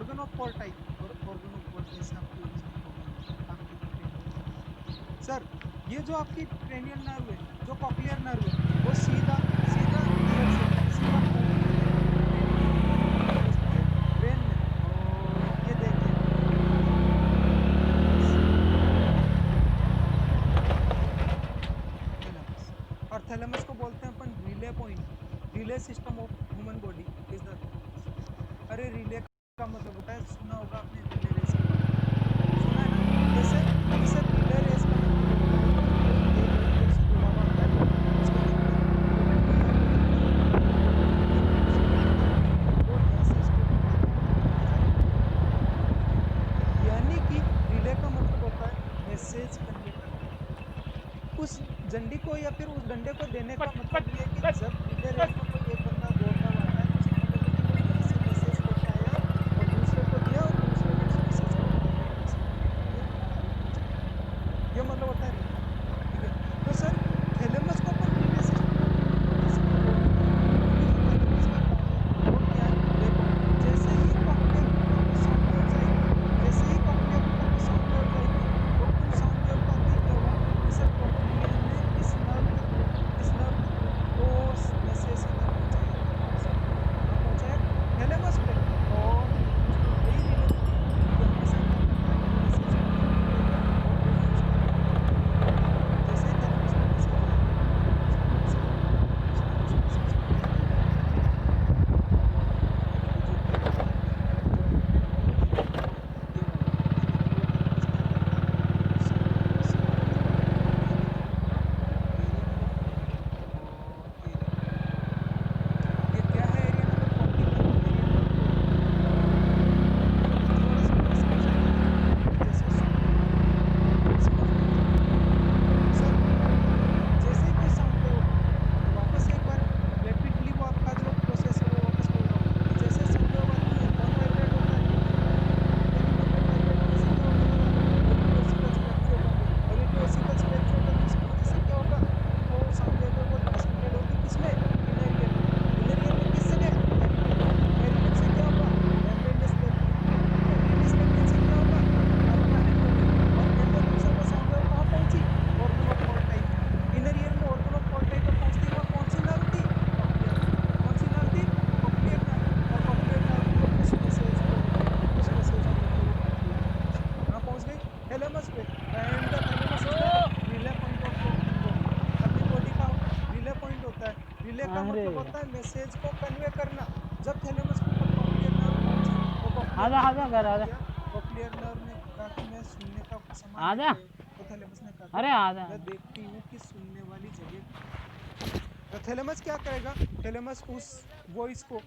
Organ of port type और organ of port जैसे आपकी सर ये जो आपकी क्रेनियल नर्व है, जो कॉक्लियर नर्व है, वो सीधा सीधा ईयर से सीधा ब्रेन में। और ये देखिए थैलेमस, और थैलेमस को बोलते हैं अपन relay point. Relay system of human body is the thalamus. अरे रिले का मतलब होता है, सुना होगा आपने रिले रेस के बारे में, सुना है ना? जैसे जैसे रिले रेस का मतलब होता है कि एक दूसरे से जुड़ा हुआ होता है, उसके अंदर कोई वो ऐसे इसको यानी कि रिले का मतलब होता है मैसेज कन्वे करना। उस झंडी को या फिर उस डंडे को देने का मतलब ये है कि जब रिले रेस में कोई एक बंदा दौड़ता हुआ आता है तो उसका मतलब है कि वो यहाँ से मैसेज लेके आया और दूसरे को दिया और दूसरे को उस मैसेज को ये मतलब होता है रिले। ठीक है, तो सर थैलेमस को अपन रिले सिस्टम इसलिए बोलते हैं क्योंकि जो थैलेमस का काम है वो क्या है, देखो जैसे ही कॉक्लियर ऊपर की साउंड वेव जाएगी, जैसे ही कॉक्लियर ऊपर की साउंड वेव जाएगी तो उन साउंड वेव का अंदर क्या होगा कि सर कॉक्लियर ने इस नर्व के थ्रू वो मैसेज सीधा पहुंचाया थैलेमस पे। कहाँ पहुंचाया? थैलेमस पे। और दोस्तों यही रिले पॉइंट ये हमेशा क्या करता है, मैसेज को कन्वे लेगा और वो यूज करता है। जैसे ही थैलेमस में मैसेज आया, दूसरा मैसेज आया, उसने उस मैसेज को क्या किया, यानी कि जो ब्रेन वाला एरिया है, जो ब्रेन वाला एरिया है ये वाला, यानी कि वो थैलेमस क्या करता है, साउंड वेव को सीधा पहुंचाता है एरिया नंबर 4 पे। एरिया नंबर 4 और एरिया नंबर 4। ये क्या है एरिया नंबर 4 की तरफ? एरिया नंबर 4 थोड़ा सा और समझाएंगे ना, जैसे सुनने वाला, समझ में आ जाएगा। सर जैसे ही कोई साउंड वेव होगा, मैं वापस एक बार रेपिडली वो आपका जो प्रोसेस है वो वापस बोल रहा हूँ कि जैसे साउंड वेव आती है कौन वाइब्रेट होता है? यानी मैग्नेट वाइब्रेट होने से क्या होने लगा, ऑडिटिव ओसिकल्स पे एक्टिवेट होंगे। ऑडिटिव ओसिकल्स पे एक्टिवेट होने की वजह से क्या होगा, वो साउंड वेव है वो ट्रांसमिटेड होगी किसमें? इनर ईयर में। इनर ईयर में किस जगह? मेरिडियन में। मेरिडियन से क्या होगा? मेम्ब्रेनस लेवल में। मेम्ब्रेनस लेवल से क्या होगा? आपका एंडोनियम। और एंडोनियम से वो साउंड वेव कहाँ पहुंची? ऑर्गन ऑफ पोर्ट टाइप में। इनर ईयर में ऑर्गन ऑफ पोर्ट टाइप में पहुंचते ही वहाँ कौन सी नर्व थी? Cochlear nerve. कौन सी नर्व थी? Cochlear nerve. और कॉक्लियर नर्व ने उस मैसेज को लिया, उस मैसेज को लेके वो कॉक्लियर नर्व सीधा कहाँ पहुंच गई? थैलेमस पे। And the thalamus is the relay point of your body. अपनी बॉडी का रिले पॉइंट होता है। रिले का अरे मतलब होता है मैसेज को कन्वे करना। जब थैलेमस के ऊपर कॉक्लियर नर्व पहुंची तो कॉक्लियर आजा नर्व आजा ने घर क्या आजा किया, कॉक्लियर नर्व ने कहा कि मैं सुनने का सामान आजा। लेके आया हूँ। तो थैलेमस ने कहा कि अरे आजा मैं देखती हूँ कि सुनने वाली जगह कहाँ है। तो थैलेमस क्या करेगा, थैलेमस उस वॉइस को,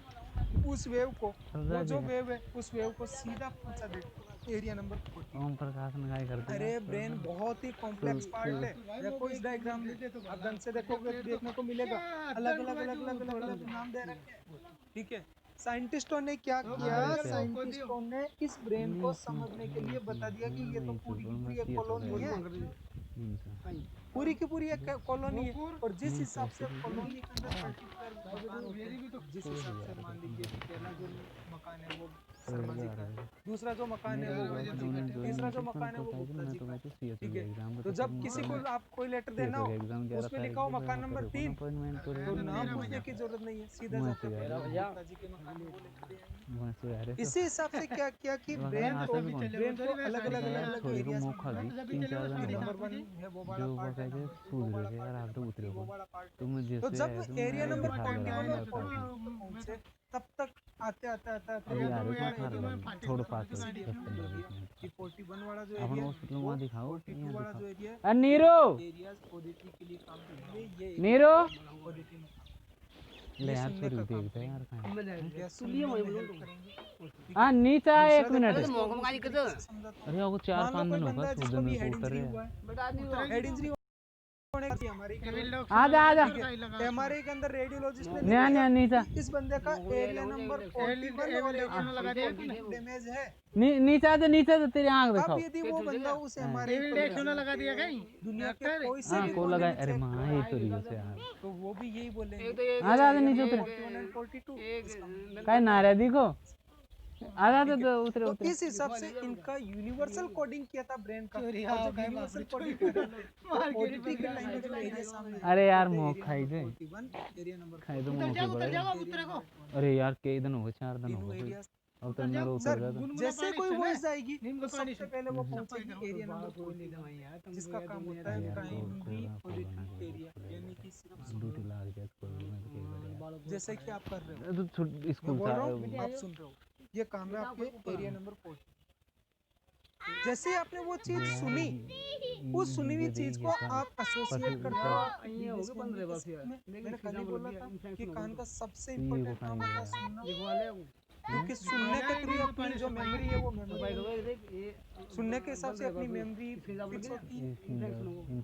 उस वेव को, वो जो वेव है उस वेव को सीधा पहुंचा देगा एरिया नंबर 14 ओम पे। प्रकाश ने काय कर दिया। अरे ब्रेन बहुत ही कॉम्प्लेक्स पार्ट है। देखो इस डायग्राम में आप ढंग से देखोगे तो देखने को मिलेगा अलग अलग अलग अलग अलग अलग नाम दे रखे हैं। ठीक है, साइंटिस्टों ने क्या किया, साइंटिस्टों ने इस ब्रेन को समझने के लिए बता दिया कि ये तो पूरी की पूरी एक कॉलोनी है, पूरी की पूरी एक कॉलोनी है। और जिस हिसाब से कॉलोनी के अंदर पर्टिकुलर मकान होते हैं, जिस हिसाब से मान लीजिए पहला जो मकान है वो शर्मा जी का है, दूसरा जो मकान है वो वर्मा जी का है, तीसरा जो मकान है वो गुप्ता जी का है। ठीक है, तो जब किसी को आप कोई लेटर देना हो तो उसमें लिखा हो मकान नंबर 3, तो नाम पूछने की जरूरत नहीं है, सीधा जाके अपन गुप्ता जी के मकान में वो लेटर दे आएंगे। इसी हिसाब से क्या किया कि ब्रेन को अलग अलग अलग अलग एरियाज में डिवाइड किया कि नंबर 1 है वो वाला पार्ट है, नंबर 2 वो वाला पार्ट है, नंबर 3 वो वाला पार्ट है। तो जब एरिया नंबर 41 और 42 पे पहुंचे तब तक आते आते आते आते वो और एरिया में थोड़ी सी डिफरेंस होगी कि 41 वाला जो एरिया है वो 42 वाला जो एरिया है ये नीरो एरियाज ऑडिटरी के लिए काम करेंगे, ये नीरो एरिया ऑडिटरी में काम करेंगे, ये सुनने का काम करेंगे या सुनने में हेल्प करेंगे। ठीक है, नीचा दूसरा एक देखो मिनट। इसको और दूसरे तरीके से समझाता हूँ। अरे वो मान लो 4-5 कोई दिन बंदा होगा है छोड़ जिसको दे भी मेरे को हेड उतर इंजरी रहे हुआ हैं। है, हेड इंजरी होने की एमआरआई करवाया। आजा आजा ठीक है, एमआरआई के अंदर रेडियोलॉजिस्ट ने नया लिखेगा नया नीचा कि इस बंदे का एरिया नंबर 41 और एरिया नंबर 42 डैमेज है। नीचा तो तेरी आंख अब दिखाओ। यदि वो बंदा उस एमआरआई को लगा के दुनिया के कोई से भी को कोने लगा। में अरे चेक माँ कराए ये तो रियो से यार। तो वो भी यही बोलेंगे आजा आजा एरिया नीचे नंबर उतर। 41 एंड 42 इसका मतलब काय नारा दिखो। आधा तो उतरे तो उतरे इस हिसाब से इनका यूनिवर्सल कोडिंग किया था ब्रेन का। और जब यूनिवर्सल कोडिंग किया तो ओडीटी की लैंग्वेज में एरिया सामने अरे यार मुंह खाई दे 41 एरिया नंबर खाई दो मुंह के बड़े अरे यार के दिन हो गए 4 दिन हो गए अब तक मेरा उतर सर गया था जैसे कोई वॉइस आएगी तो सबसे पहले वो पहुंचेगी एरिया नंबर 41 जिसका काम होता है प्राइमरी ऑडिटरी एरिया, यानी कि सिर्फ ड्यूटी लाग जाए कोई में के बढ़िया जैसे कि आप कर रहे हो, तो मैं स्कूल बोल था रहा हूँ आप सुन रहे हो, ये काम है आपके एरिया नंबर 40। जैसे ही आपने वो चीज सुनी, उस सुनी हुई चीज को आप एसोसिएट करते हो। मैंने कल ही बोला था कि कान का सबसे इम्पोर्टेंट काम होता है सुनना, क्योंकि सुनने के थ्रू अपनी जो मेमोरी है वो मेमोरी सुनने के हिसाब से अपनी मेमोरी फिक्स होती है।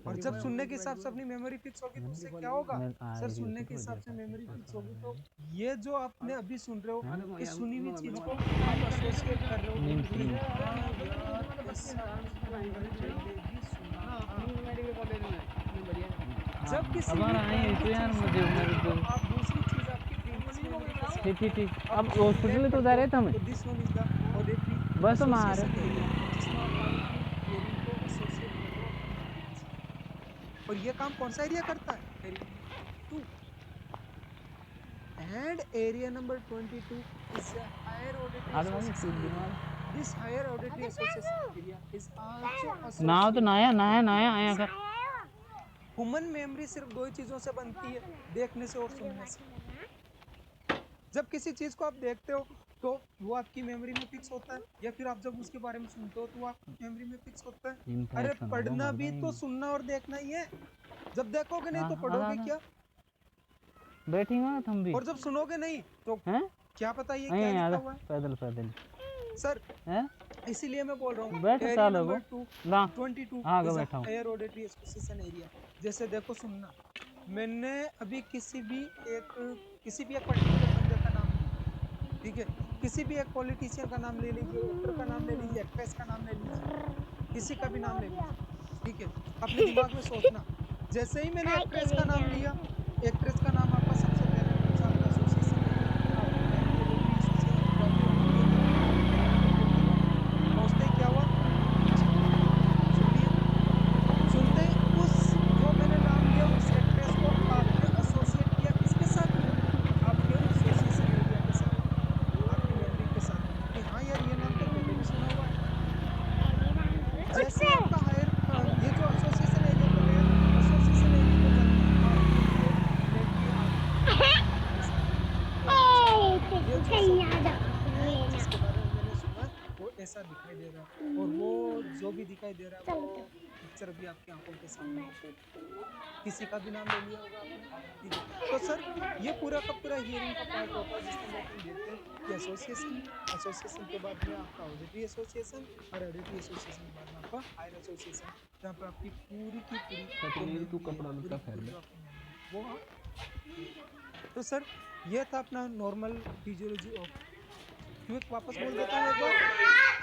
और जब सुनने के हिसाब से अपनी मेमोरी फिक्स होगी तो उससे क्या होगा सर, सुनने के हिसाब से मेमोरी फिक्स होगी तो ये जो आपने अभी सुन रहे हो, इस सुनी हुई चीज को आप एसोसिएट कर रहे हो। जब किसी अब आए तो यार मुझे आप दूसरी चीज आपकी प्रीवियस मेमोरी के साथ ठीक ठीक अब हॉस्पिटल तो जा रहे थे हम तो this one is the auditory बस तो मार जिसमें आप हियरिंग को एसोसिएट कर रहे हो। और ये काम कौन सा एरिया करता है? Area 2 and area number 22 is a higher auditory association area. This higher auditory association area is also नाव तो associated नया आया कर ह्यूमन मेमोरी सिर्फ दो ही चीजों से बनती है, देखने से और सुनने से। जब किसी चीज को आप देखते हो तो वो आपकी मेमोरी में फिक्स होता है, या फिर आप जब उसके बारे में सुनते हो तो वो आपकी मेमोरी में फिक्स होता है। अरे पढ़ना भी तो सुनना और देखना ही है, जब देखोगे नहीं तो पढ़ोगे क्या? बैठेंगे ना तुम भी और जब सुनोगे नहीं तो हैं क्या पता ये क्या लिखा हुआ है? पैदल पैदल सर हैं इसीलिए मैं बोल रहा हूँ बैठ साल हो ला 22 हाँ का बैठा हूँ हायर ऑडिटरी एसोसिएशन एरिया। जैसे देखो सुनना, मैंने अभी किसी भी एक पर्टिकुलर बंदे का नाम, ठीक है, किसी भी एक पॉलिटिशियन का नाम ले लीजिए, एक्टर का नाम ले लीजिए, एक्ट्रेस का नाम ले लीजिए, किसी का भी नाम ले लीजिए, ठीक है। अपने दिमाग में सोचना, जैसे ही मैंने एक्ट्रेस का नाम लिया, एक्ट्रेस का नाम आपका सबसे पहले आपका एसोसिएशन पहुंचते क्या हुआ, सुनते उस जो मैंने नाम लिया उस एक्ट्रेस को आपने एसोसिएट किया किसके साथ? आपके एसोसिएशन एरिया के साथ, आपकी मेमोरी के साथ कि हाँ यार ये नाम तो पहले भी सुना हुआ है। जैसे आपका हायर ये जो एसोसिएशन एरिया को गया, एसोसिएशन एरिया को जिसके बारे में मैंने सुना वो ऐसा दिखाई दे रहा है, और वो जो भी दिखाई दे रहा है वो पिक्चर भी आपकी आंखों के सामने, किसी का भी नाम ले लिया होगा आपने, ठीक है। तो सर ये पूरा का पूरा हियरिंग का पार्ट होता है, जिसमें हम देखते हैं कि एसोसिएशन के बाद में आपका ऑडिटरी एसोसिएशन, और ऑडिटरी एसोसिएशन के बाद में आपका हायर एसोसिएशन, जहाँ पर आपकी पूरी की पूरी तू कपड़ा लुटा फेर ले वो। तो सर ये था अपना नॉर्मल फिजियोलॉजी ऑफ, क्योंकि वापस बोल देता हूँ एक बार,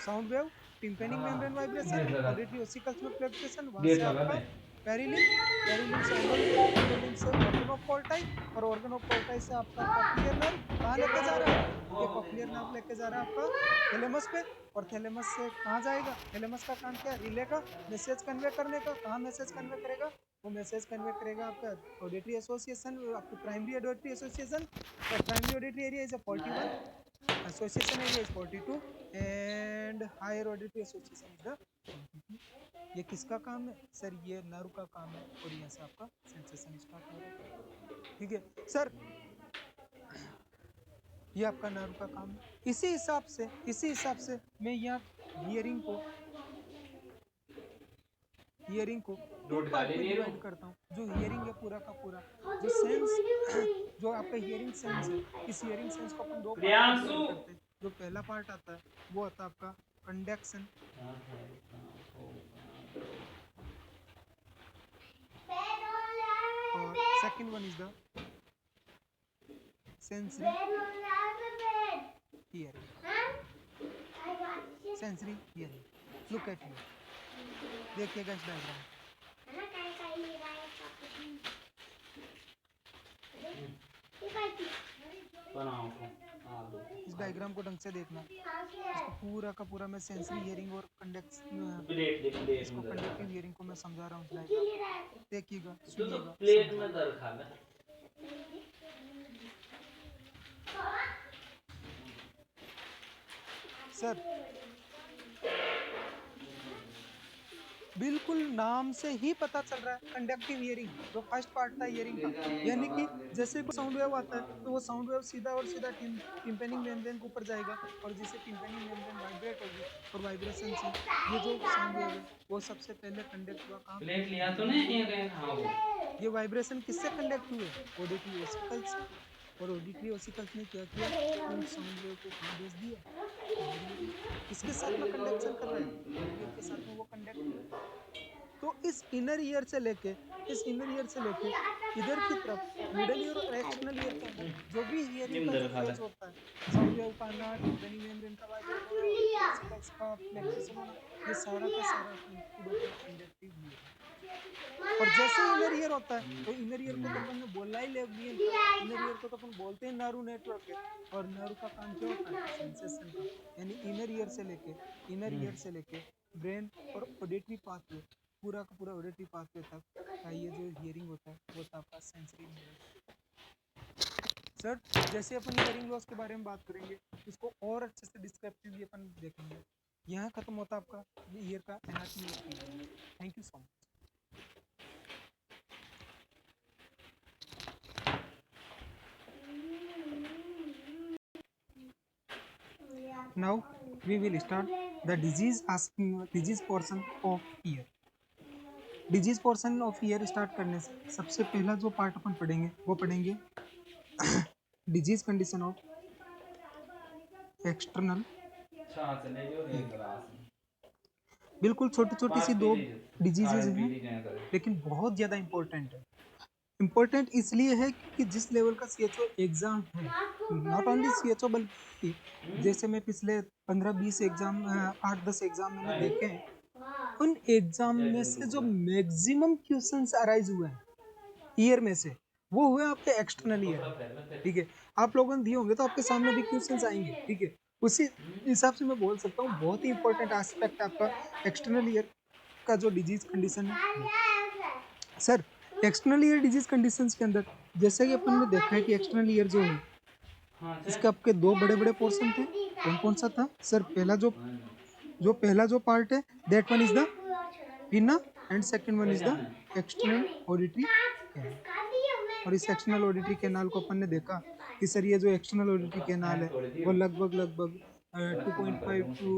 sound wave, tympanic membrane vibration, auditory ossicles fluctuation, वहां से आपका पेरिलिम्ब से एंडोलिम्ब से ऑर्गन ऑफ कोर्टाई, और ऑर्गन ऑफ कोर्टाई से आपका कॉक्लियर नर्व कहाँ लेके जा रहा है? ये कॉक्लियर नर्व लेके जा रहा है आपका थैलेमस पे, और थैलेमस से कहाँ जाएगा? थैलेमस का काम क्या है? रिले का मैसेज कन्वे करने का। कहाँ मैसेज कन्वे करेगा? वो मैसेज कन्वे करेगा आपका ऑडिटरी एसोसिएशन, आपकी प्राइमरी ऑडिटरी एसोसिएशन, और primary auditory area is 41, association area is 42 and higher auditory association is the 22. ये किसका काम है सर? ये नर्व का काम है, और यहाँ से आपका सेंसेशन स्टार्ट हो रहा है, ठीक है सर। ये आपका नर्व का काम है। इसी हिसाब से मैं यहाँ हियरिंग को दो पार्ट में डिवाइड करता हूँ। जो हियरिंग है पूरा का पूरा, जो सेंस, जो आपका हियरिंग सेंस है, इस हियरिंग सेंस को अपन दो पार्ट में डिवाइड करते हैं। जो पहला पार्ट आता है वो आता है आपका कंडक्शन, और second one is the sensory hearing. Look at me, देखिएगा इस डायग्राम, इस डायग्राम को ढंग से देखना, इसको पूरा का पूरा मैं सेंसरी हियरिंग और इसको कंडक्टिव हियरिंग को मैं समझा रहा हूँ। डायग्राम देखिएगा, सुनिएगा। सर बिल्कुल नाम से ही पता चल रहा है कंडक्टिव हियरिंग, जो फर्स्ट पार्ट था हियरिंग का, यानी कि जैसे कोई साउंड वेव आता है तो वो साउंड वेव सीधा और सीधा टिम्पेनिक मेम्ब्रेन के ऊपर जाएगा, और जिससे टिम्पेनिक मेम्ब्रेन वाइब्रेट होगी, और वाइब्रेशन से ये जो साउंड वेव है वो सबसे पहले कंडक्ट हुआ कहाँ? प्लेट लिया तो नहीं ये हाँ वो ये वाइब्रेशन किससे कंडक्ट हुए? ऑडिटरी ओसिकल से। और ऑडिटरी ओसिकल्स ने क्या किया? उन साउंड वेव को कहाँ भेज दिया? किसके साथ में कंडक्शन कर रहा है? इनर ईयर के साथ में वो कंडक्ट हुआ। तो इस इनर ईयर से लेके इधर की तरफ मिडल ईयर और एक्सटर्नल ईयर के अंदर जो भी हियरिंग का जो फेज होता है, साउंड वेव का आना, टिम्पेनिक मेम्ब्रेन का वाइब्रेट होना, ऑसिकल्स का फ्लेक्सेशन होना, ये सारा का सारा इंक्लूड होता है कंडक्टिव हियरिंग। और जैसे इनर ईयर होता है तो इनर ईयर को तो अपन ने बोला ही लेबियन का, इनर ईयर को तो अपन बोलते हैं नर्व नेटवर्क है, और नर्व का काम क्या होता है? सेंसेशन का। यानी इनर ईयर से लेके ब्रेन और ऑडिटरी पाथवे, पूरा का पूरा ऑडिटरी पाथवे तक का ये जो हियरिंग होता है वो होता है आपका सेंसरी हियरिंग। सर जैसे अपन हियरिंग लॉस के बारे में बात करेंगे, इसको और अच्छे से डिस्क्रिप्टिवली अपन देखेंगे। यहाँ खत्म होता है आपका ईयर का anatomy. Thank you so much. Now we will start the disease portion of ear. Disease portion of year start करने से सबसे पहला जो पार्ट अपन पढ़ेंगे वो पढ़ेंगे डिजीज कंडीशन ऑफ एक्सटर्नल। बिल्कुल छोटी छोटी सी दो डिजीजेज हैं, लेकिन बहुत ज़्यादा इम्पोर्टेंट है। इम्पोर्टेंट इसलिए है कि जिस लेवल का CHO एग्जाम है, नॉट ओनली CHO बल्कि जैसे मैं पिछले 15-20 एग्जाम 8-10 एग्जाम मैंने देखे हैं, उन एग्जाम में से जो मैक्सिमम क्वेश्चंस अराइज हुए हैं ईयर में से, वो हुए आपके एक्सटर्नल ईयर। ठीक है, आप लोगों ने दिए होंगे तो आपके सामने भी क्वेश्चंस आएंगे। ठीक है, उसी हिसाब से मैं बोल सकता हूँ बहुत ही इंपॉर्टेंट एस्पेक्ट आपका एक्सटर्नल ईयर का जो डिजीज कंडीशन है। Sir external ear disease conditions के अंदर जैसे कि अपन ने देखा है कि एक्सटर्नल ईयर जो है इसके आपके दो बड़े बड़े पोर्शन थे। कौन कौन सा था सर? पहला जो पार्ट है दैट वन इज द पिना, and second one is the external auditory canal. और इस एक्सटर्नल ऑडिटरी कैनाल को अपन ने देखा कि सर ये जो एक्सटर्नल ऑडिटरी कैनाल है वो लगभग 2.5 to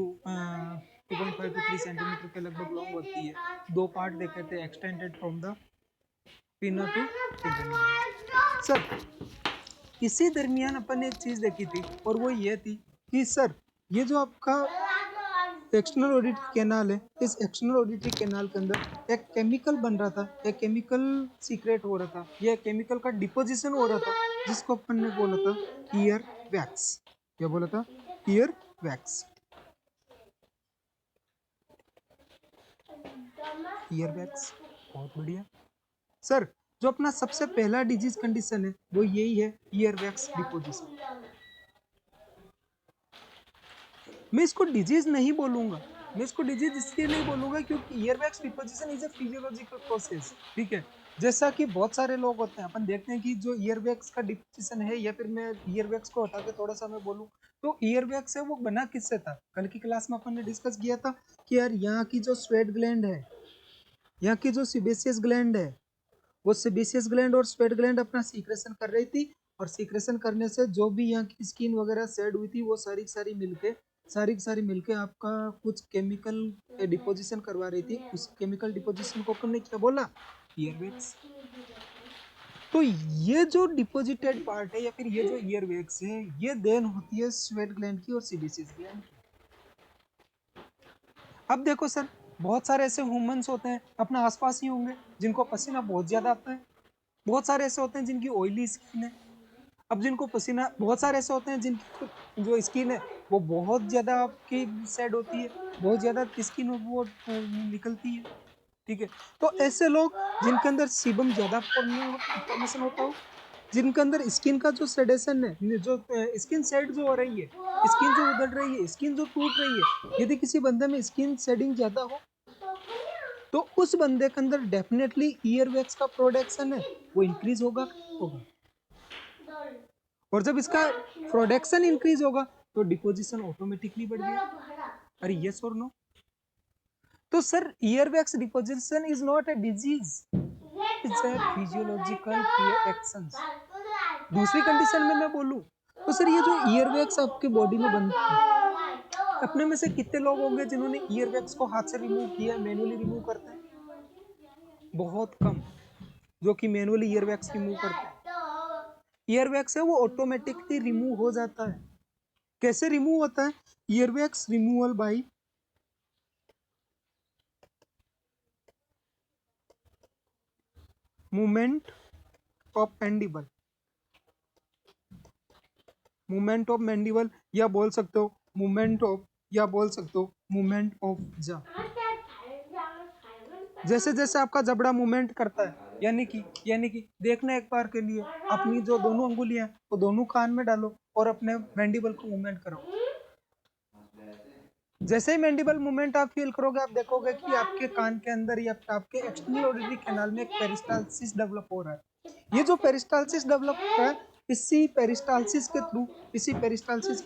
3 सेंटीमीटर के लगभग लॉन्ग होती है। दो पार्ट देखे थे, एक्सटेंडेड फ्रॉम द पिना टू टिम्पेनिक। सर इसी दरमियान अपन ने एक चीज देखी थी, और वो ये थी कि सर ये जो आपका एक्सटर्नल ऑडिटरी कैनाल है, इस एक्सटर्नल ऑडिटरी कैनाल के अंदर एक केमिकल बन रहा था, एक केमिकल सीक्रेट हो रहा था, यह केमिकल का डिपोजिशन हो रहा था, जिसको अपन ने बोला था ईयर वैक्स। क्या बोला था? Ear wax. ईयर वैक्स, बहुत बढ़िया। सर जो अपना सबसे पहला डिजीज कंडीशन है वो यही है, ईयर वैक्स डिपोजिशन। मैं इसको डिजीज नहीं बोलूंगा, मैं इसको डिजीज इसलिए नहीं बोलूंगा क्योंकि ear wax deposition is a physiological process. ठीक है, जैसा कि बहुत सारे लोग होते हैं, अपन देखते हैं कि जो ईयर वैक्स का डिपोजिशन है, या फिर मैं ईयर वैक्स को हटा के थोड़ा सा मैं बोलूं तो ईयर वैक्स है वो बना किससे था? कल की क्लास में अपन ने डिस्कस किया था कि यार यहाँ की जो स्वेट ग्लैंड है, यहाँ की जो सीबेसियस ग्लैंड है, वो सीबेसियस ग्लैंड और स्वेट ग्लैंड अपना सीक्रेशन कर रही थी, और सीक्रेशन करने से जो भी यहाँ की स्किन वगैरह शेड हुई थी वो सारी की सारी मिलके आपका कुछ केमिकल डिपोजिशन करवा रही थी। उस केमिकल डिपोजिशन को अपन ने क्या बोला? Ear wax. तो ये जो डिपोजिटेड पार्ट है या फिर ये जो ईयर वैक्स है, ये देन होती है स्वेट ग्लैंड की और सीबेसियस ग्लैंड की। अब देखो सर, बहुत सारे ऐसे ह्यूमंस होते हैं अपना आसपास ही होंगे जिनको पसीना बहुत ज्यादा आता है, बहुत सारे ऐसे होते हैं जिनकी ऑयली स्किन है। अब जिनको पसीना, बहुत सारे ऐसे होते हैं जिनकी जो स्किन है वो बहुत ज़्यादा आपकी सेड होती है, बहुत ज़्यादा स्किन वो निकलती है। ठीक है, तो ऐसे लोग जिनके अंदर सीबम ज़्यादा फॉर्मेशन होता हो, जिनके अंदर स्किन का जो सेडेशन है, जो स्किन सेड जो हो रही है, स्किन जो उधड़ रही है, स्किन जो टूट रही है, यदि किसी बंदे में स्किन शेडिंग ज्यादा हो तो उस बंदे के अंदर डेफिनेटली ईयरवैक्स का प्रोडक्शन है वो इंक्रीज होगा होगा। और जब इसका प्रोडक्शन इंक्रीज होगा तो डिपोजिशन ऑटोमेटिकली बढ़ गया। अरे यस और नो? तो sir earwax deposition is not a disease, it's a physiological reactions. दूसरी कंडीशन में मैं बोलूं तो सर ये जो ईयरवैक्स आपके बॉडी में बनता है, अपने में से कितने लोग होंगे जिन्होंने ईयरवैक्स को हाथ से रिमूव किया, मैनुअली रिमूव करते हैं? बहुत कम जो कि मैनुअली ईयरवैक्स रिमूव करते हैं। ईयरवैक्स है वो ऑटोमेटिकली रिमूव हो जाता है। कैसे रिमूव होता है? Earwax removal by movement of mandible, movement of mandible, या बोल सकते हो मूवमेंट ऑफ, या बोल सकते हो मूवमेंट ऑफ जा। जैसे जैसे आपका जबड़ा मूवमेंट करता है, यानी कि देखना एक बार के लिए अपनी जो दोनों अंगुलियां वो दोनों कान में डालो और अपने मैंडिबल को मूवमेंट करो। जैसे ही मैंडिबल मूवमेंट आप फील करोगे आप देखोगे कि आपके कान के अंदर या आपके एक्सटर्नल ऑडिटरी कैनाल में एक पेरिस्टाल्सिस डेवलप हो रहा है। ये जो पेरिस्टाल्सिस डेवलप हो रहा है, इसी पेरिस्टाल्सिस के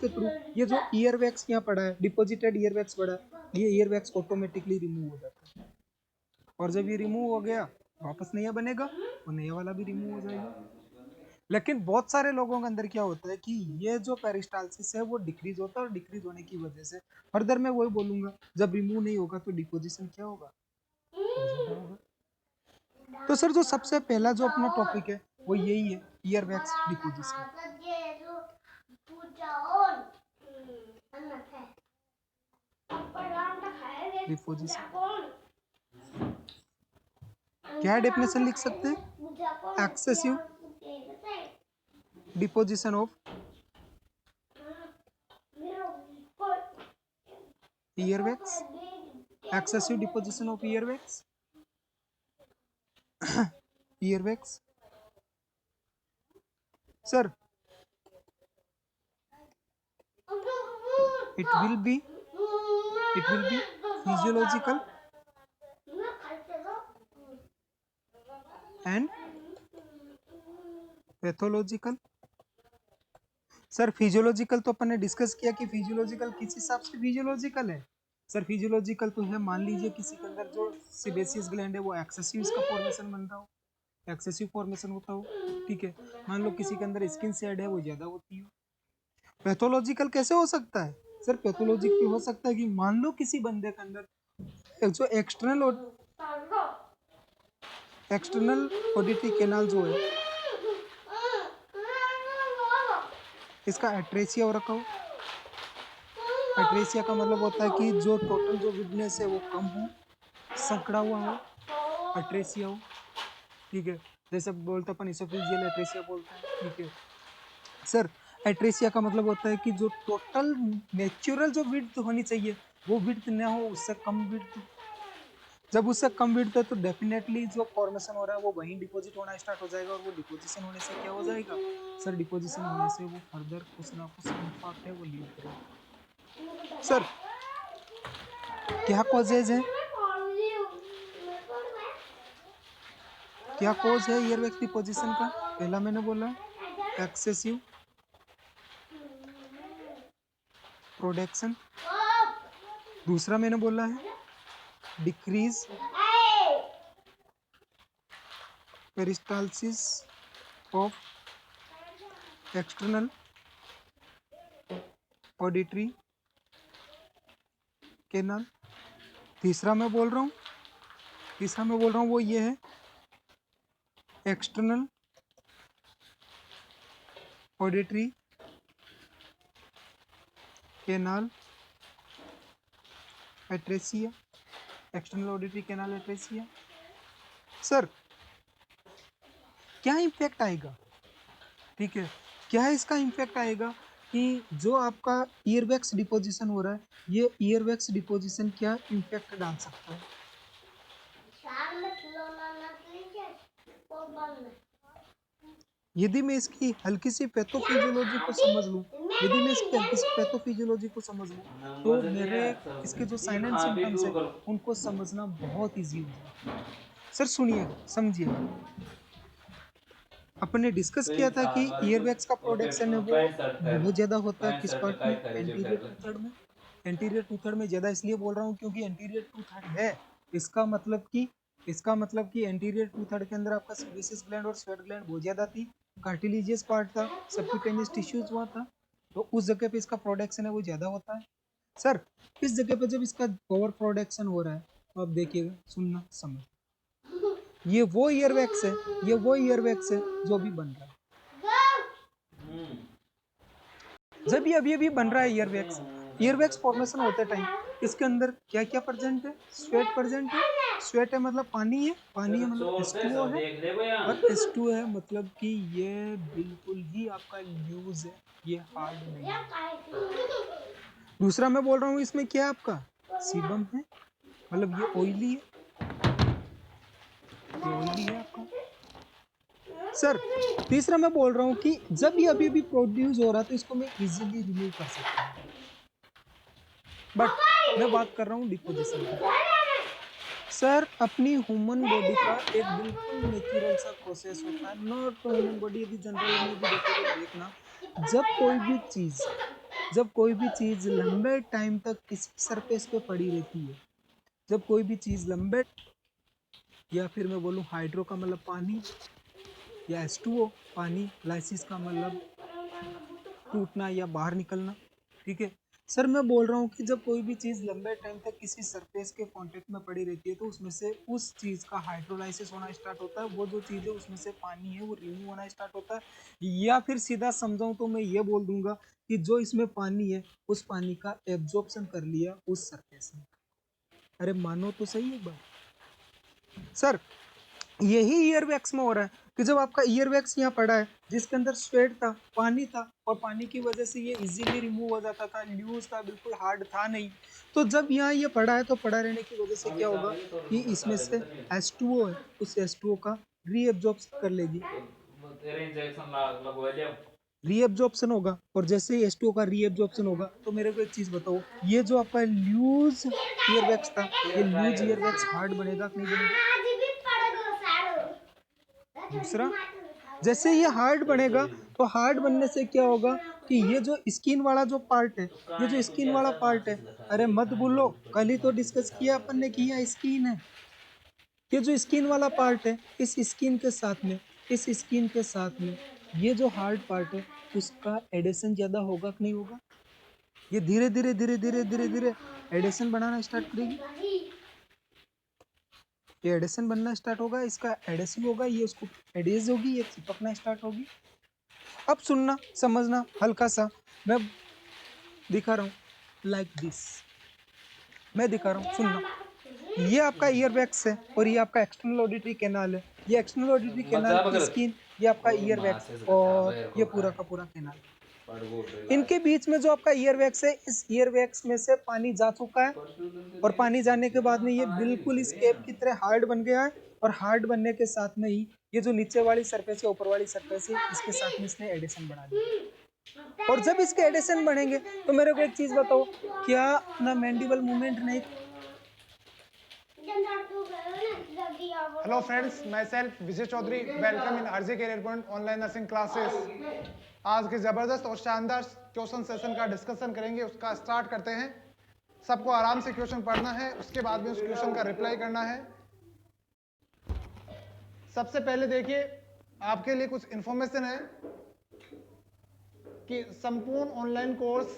थ्रू ये जो ईयरवैक्स यहाँ पड़ा है, डिपॉजिटेड ईयरवैक्स पड़ा है, ये ईयरवैक्स ऑटोमेटिकली रिमूव हो जाता है। और जब ये रिमूव हो गया वापस नया बनेगा और नया वाला भी रिमूव हो जाएगा। लेकिन बहुत सारे लोगों के अंदर क्या होता है कि ये जो पेरिस्टाल्सिस है वो डिक्रीज होता है, और डिक्रीज होने की वजह से फर्दर मैं वही बोलूंगा, जब रिमूव नहीं होगा तो डिपोजिशन क्या होगा? तो सर जो सबसे पहला जो अपना टॉपिक है वो यही है, ईयरवैक्स डिपोजिशन। क्या डेफिनेशन लिख सकते हैं? Excessive deposition of earwax, excessive deposition of earwax, earwax. Sir, it will be physiological and pathological. Sir physiological तो अपन ने डिस्कस किया कि फिजियोलॉजिकल किस हिसाब से फिजियोलॉजिकल है। सर फिजियोलॉजिकल तो है, मान लीजिए किसी के अंदर जो सीबेसियस ग्लैंड है वो एक्सेसिव इसका फॉर्मेशन बन रहा हो, एक्सेसिव फॉर्मेशन होता हो, ठीक है। मान लो किसी के अंदर स्किन शेड है वो ज्यादा होती हो। पैथोलॉजिकल कैसे हो सकता है? सर पैथोलॉजिकल हो सकता है कि मान लो किसी बंदे के अंदर जो एक्सटर्नल ऑडिटरी कैनाल जो है इसका एट्रेसिया हो रखा हो। एट्रेसिया का मतलब होता है कि जो टोटल जो विडनेस है वो कम हो, संकड़ा हुआ हो, एट्रेसिया हो, ठीक है। जैसे बोलते अपन इसोफेजियल एट्रेसिया बोलते हैं, ठीक है। सर एट्रेसिया का मतलब होता है कि जो टोटल नेचुरल जो विड्थ होनी चाहिए वो विड्थ ना हो, उससे कम विड्थ। जब उससे कम विड्थ है तो डेफिनेटली जो फॉर्मेशन हो रहा है वो वहीं डिपॉजिट होना स्टार्ट हो जाएगा, और वो डिपोजिशन होने से क्या हो जाएगा? सर डिपोजिशन होने से वो फर्दर कुछ ना कुछ इम्पैक्ट है वो लीव करेगा। सर क्या कॉजेज है, क्या कॉज है ईयरवैक्स डिपोजिशन का? पहला मैंने बोला एक्सेसिव प्रोडक्शन, दूसरा मैंने बोला है decrease peristalsis of external auditory canal. तीसरा मैं बोल रहा हूँ वो ये है external auditory canal atresia, external auditory canal atresia. Sir क्या इम्पैक्ट आएगा, ठीक है, क्या इसका इम्पैक्ट आएगा कि जो आपका ईयरवैक्स डिपोजिशन हो रहा है, ये ईयरवैक्स डिपोजिशन क्या इम्पैक्ट डाल सकता है? यदि मैं इसकी हल्की सी पैथोफिजियोलॉजी को समझ लूँ, यदि मैं इसकी हल्की सी पैथोफिजियोलॉजी को समझ लूँ, तो मेरे इसके जो साइन एंड सिम्टम्स है उनको समझना बहुत ईजी हो जाएगा। सर सुनिएगा, समझिएगा। अपन ने डिस्कस किया था कि ईयरबैग्स का प्रोडक्शन है वो बहुत ज्यादा होता है किस पार्ट में, एंटीरियर टू थर्ड में। एंटीरियर टू थर्ड में ज्यादा इसलिए बोल रहा हूँ क्योंकि एंटीरियर टू थर्ड है, इसका मतलब कि एंटीरियर टू थर्ड के अंदर आपका सेबेसियस ग्लैंड और स्वेट ग्लैंड बहुत ज्यादा थी, कार्टिलेजियस पार्ट था, सबक्यूटेनियस टिश्यूज वहाँ था, तो उस जगह पे इसका प्रोडक्शन है वो ज्यादा होता है। सर इस जगह पे जब इसका ओवर प्रोडक्शन हो रहा है तो आप देखिएगा, सुनना समझ, ये वो ईयरवैक्स है, ये वो ईयरवैक्स है जो अभी बन रहा है। जब ये अभी बन रहा है ईयरवैक्स, ईयरवैक्स फॉर्मेशन होते टाइम इसके अंदर क्या क्या प्रेजेंट है, स्वेट प्रेजेंट है, स्वेट है मतलब पानी है, पानी है मतलब H2O है, और H2 है मतलब कि ये बिल्कुल ही आपका लूज है, ये हार्ड नहीं है। दूसरा मैं बोल रहा हूँ इसमें क्या है आपका सीबम है, मतलब ये ऑयली है, ये ऑयली है आपका। सर तीसरा मैं बोल रहा हूँ कि जब ये अभी प्रोड्यूस हो रहा है तो इसको मैं इजीली रिमूव कर सकता हूँ, बट मैं बात कर रहा हूँ डिपोजिशन की। सर अपनी ह्यूमन बॉडी का एक बिल्कुल नेचुरल सा प्रोसेस होता है, नॉट ह्यूमन बॉडी, यदि जनरल में भी देखोगे देखना, जब कोई भी चीज लंबे टाइम तक किसी सरफेस पे पड़ी रहती है, जब कोई भी चीज लंबे, या फिर मैं बोलूँ हाइड्रो का मतलब पानी, या H2O पानी, लाइसिस का मतलब टूटना या बाहर निकलना, ठीक है। सर मैं बोल रहा हूँ कि जब कोई भी चीज़ लंबे टाइम तक किसी सरफेस के कांटेक्ट में पड़ी रहती है तो उसमें से उस चीज़ का हाइड्रोलाइसिस होना स्टार्ट होता है, वो जो चीज़ है उसमें से पानी है वो रिमूव होना स्टार्ट होता है, या फिर सीधा समझाऊँ तो मैं ये बोल दूंगा कि जो इसमें पानी है उस पानी का एब्जॉर्प्शन कर लिया उस सरफेस ने। अरे मानो तो सही एक बार। सर यही ईयरवैक्स में हो रहा है कि जब आपका ईयरवैक्स यहाँ पड़ा है जिसके अंदर स्वेट था, पानी था, और पानी की वजह से ये इजीली रिमूव हो जाता था, लूज था, बिल्कुल हार्ड था नहीं, तो जब यहाँ ये पड़ा है तो पड़ा रहने की वजह से क्या होगा कि इसमें से H2O है, उस H2O का रीएब्जॉर्प्शन कर लेगी, रीएब्जॉर्प्शन होगा, और जैसे ही H2O का रीएब्जॉर्प्शन होगा तो मेरे को एक चीज बताओ, ये जो आपका लूज ईयरवैक्स था, ये लूज ईयरवैक्स हार्ड बनेगा कि नहीं बनेगा? दूसरा, जैसे ये हार्ड बनेगा तो हार्ड बनने से क्या होगा कि ये जो स्किन वाला जो पार्ट है, ये जो स्किन वाला पार्ट है, अरे मत भूलो कल ही तो डिस्कस किया अपन ने कि ये स्किन है, ये जो स्किन वाला पार्ट है, इस स्किन के साथ में, इस स्किन के साथ में ये जो हार्ड पार्ट है उसका एडेशन ज्यादा होगा कि नहीं होगा? ये धीरे धीरे धीरे धीरे धीरे धीरे एडेशन बनाना स्टार्ट करेगी, ये एडेशन बनना स्टार्ट होगा, इसका एडेसिव होगा, ये उसको एडेज होगी, ये चिपकना स्टार्ट होगी। अब सुनना समझना हल्का सा, मैं दिखा रहा हूँ लाइक दिस, मैं दिखा रहा हूँ सुनना, ये आपका ईयरवैक्स है और ये आपका एक्सटर्नल ऑडिटरी कैनाल है, ये एक्सटर्नल ऑडिटरी कैनाल की स्किन, ये आपका ईयरवैक्स और ये पूरा का पूरा कैनाल, इनके बीच में जो आपका ईयरवैक्स है, इस ईयरवैक्स में से पानी जा चुका है, और पानी जाने के बाद में ये बिल्कुल इस कैप की तरह हार्ड बन गया है, और हार्ड बनने के साथ में ही ये जो नीचे वाली सरफेस है ऊपर वाली सरफेस है इसके साथ में इसने एडिशन बना दिया, और जब इसके एडिशन बढ़ेंगे तो मेरे को एक चीज बताओ, क्या अपना मैंडिबल मूवमेंट नहीं? Hello friends, myself Vijay Chaudhary. Welcome in RJ Career Point online nursing classes. आज के जबरदस्त और शानदार क्वेश्चन सेशन का डिस्कशन करेंगे, उसका स्टार्ट करते हैं। सबको आराम से क्वेश्चन पढ़ना है, उसके बाद में उस क्वेश्चन का रिप्लाई करना है। सबसे पहले देखिए, आपके लिए कुछ इंफॉर्मेशन है कि संपूर्ण ऑनलाइन कोर्स